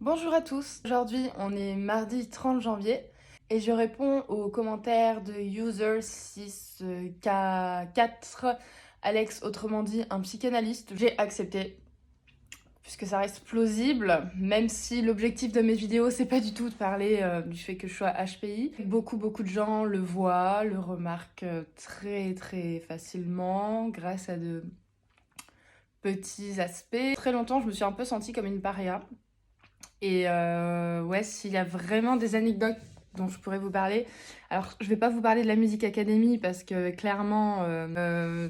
Bonjour à tous, aujourd'hui on est mardi 30 janvier et je réponds aux commentaires de user6k4 Alex, autrement dit un psychanalyste. J'ai accepté puisque ça reste plausible, même si l'objectif de mes vidéos c'est pas du tout de parler du fait que je sois HPI. Beaucoup de gens le voient, le remarquent très facilement grâce à de petits aspects. Très longtemps je me suis un peu sentie comme une paria. Et ouais, s'il y a vraiment des anecdotes dont je pourrais vous parler. Alors, je vais pas vous parler de la Music Academy parce que clairement,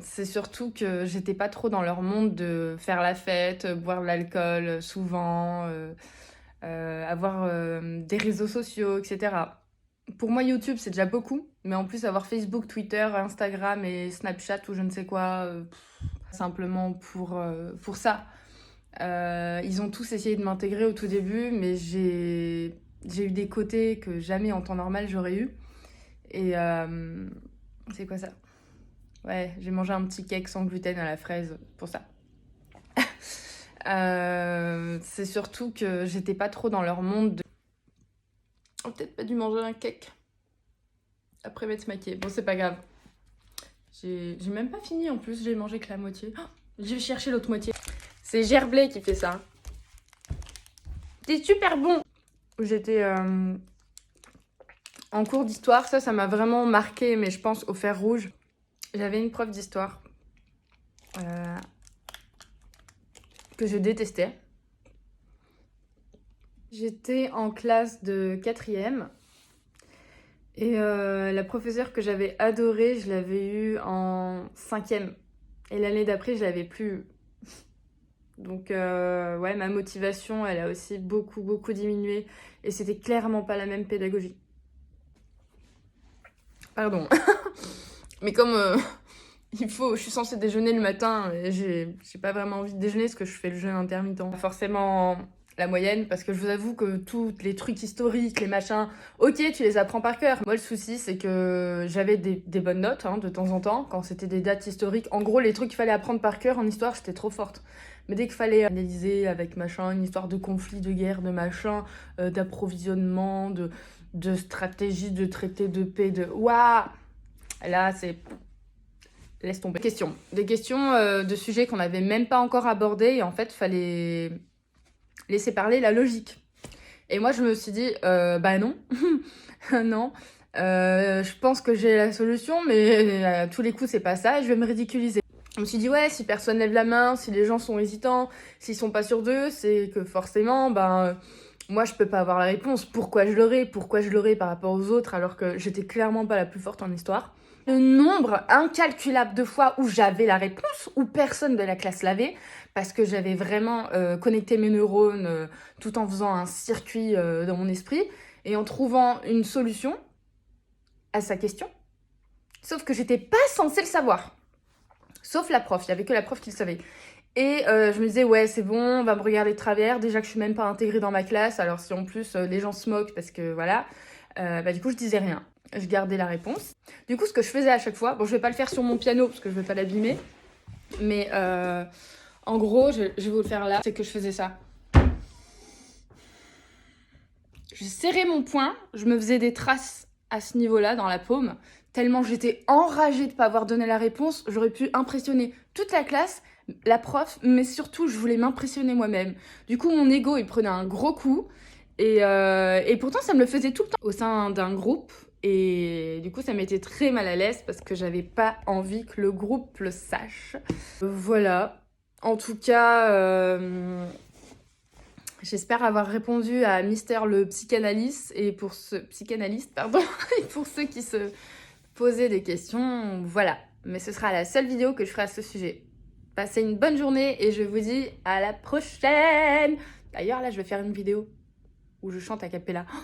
c'est surtout que j'étais pas trop dans leur monde de faire la fête, boire de l'alcool souvent, avoir des réseaux sociaux, etc. Pour moi, YouTube, c'est déjà beaucoup, mais en plus, avoir Facebook, Twitter, Instagram et Snapchat ou je ne sais quoi, simplement pour ça. Ils ont tous essayé de m'intégrer au tout début, mais j'ai eu des côtés que jamais en temps normal j'aurais eu. Et c'est quoi ça? Ouais, j'ai mangé un petit cake sans gluten à la fraise pour ça. C'est surtout que j'étais pas trop dans leur monde. Oh, peut-être pas dû manger un cake après m'être maquillée. Bon, c'est pas grave. J'ai même pas fini en plus, j'ai mangé que la moitié. Oh, je vais chercher l'autre moitié. C'est Gerblé qui fait ça. C'est super bon! J'étais en cours d'histoire, ça m'a vraiment marqué, mais je pense au fer rouge. J'avais une prof d'histoire que je détestais. J'étais en classe de 4e et la professeure que j'avais adorée, je l'avais eue en 5e. Et l'année d'après, je l'avais plus eue. Donc ouais, ma motivation, elle a aussi beaucoup diminué. Et c'était clairement pas la même pédagogie. Pardon. Mais comme je suis censée déjeuner le matin et j'ai pas vraiment envie de déjeuner parce que je fais le jeûne intermittent. Pas forcément la moyenne parce que je vous avoue que tous les trucs historiques, les machins, ok, tu les apprends par cœur. Moi, le souci, c'est que j'avais des bonnes notes de temps en temps quand c'était des dates historiques. En gros, les trucs qu'il fallait apprendre par cœur en histoire, j'étais trop forte. Mais dès qu'il fallait analyser avec machin, une histoire de conflit, de guerre, de machin, d'approvisionnement, de stratégie, de traité de paix, de... Waouh! Là, c'est... Laisse tomber. Des questions de sujets qu'on n'avait même pas encore abordés et en fait, il fallait laisser parler la logique. Et moi, je me suis dit, bah non, non, je pense que j'ai la solution, mais à tous les coups, c'est pas ça et je vais me ridiculiser. Je me suis dit, ouais, si personne lève la main, si les gens sont hésitants, s'ils sont pas sûrs d'eux, c'est que forcément, moi, je peux pas avoir la réponse. Pourquoi je l'aurais par rapport aux autres alors que j'étais clairement pas la plus forte en histoire. Le nombre incalculable de fois où j'avais la réponse, où personne de la classe l'avait, parce que j'avais vraiment connecté mes neurones tout en faisant un circuit dans mon esprit et en trouvant une solution à sa question. Sauf que j'étais pas censée le savoir. Sauf la prof, il y avait que la prof qui le savait. Et je me disais, ouais, c'est bon, on va me regarder de travers. Déjà que je suis même pas intégrée dans ma classe, alors si en plus les gens se moquent parce que voilà, du coup je disais rien. Je gardais la réponse. Du coup, ce que je faisais à chaque fois, bon, je vais pas le faire sur mon piano parce que je vais pas l'abîmer, mais en gros, je vais vous le faire là, c'est que je faisais ça. Je serrais mon poing, je me faisais des traces à ce niveau-là, dans la paume, tellement j'étais enragée de pas avoir donné la réponse. J'aurais pu impressionner toute la classe, la prof, mais surtout, je voulais m'impressionner moi-même. Du coup, mon ego, il prenait un gros coup, et pourtant, ça me le faisait tout le temps au sein d'un groupe. Et du coup, ça m'était très mal à l'aise parce que j'avais pas envie que le groupe le sache. Voilà. En tout cas, j'espère avoir répondu à Mister le psychanalyste et pour et pour ceux qui se posaient des questions, voilà. Mais ce sera la seule vidéo que je ferai à ce sujet. Passez une bonne journée et je vous dis à la prochaine. D'ailleurs, là, je vais faire une vidéo où je chante a cappella. Oh,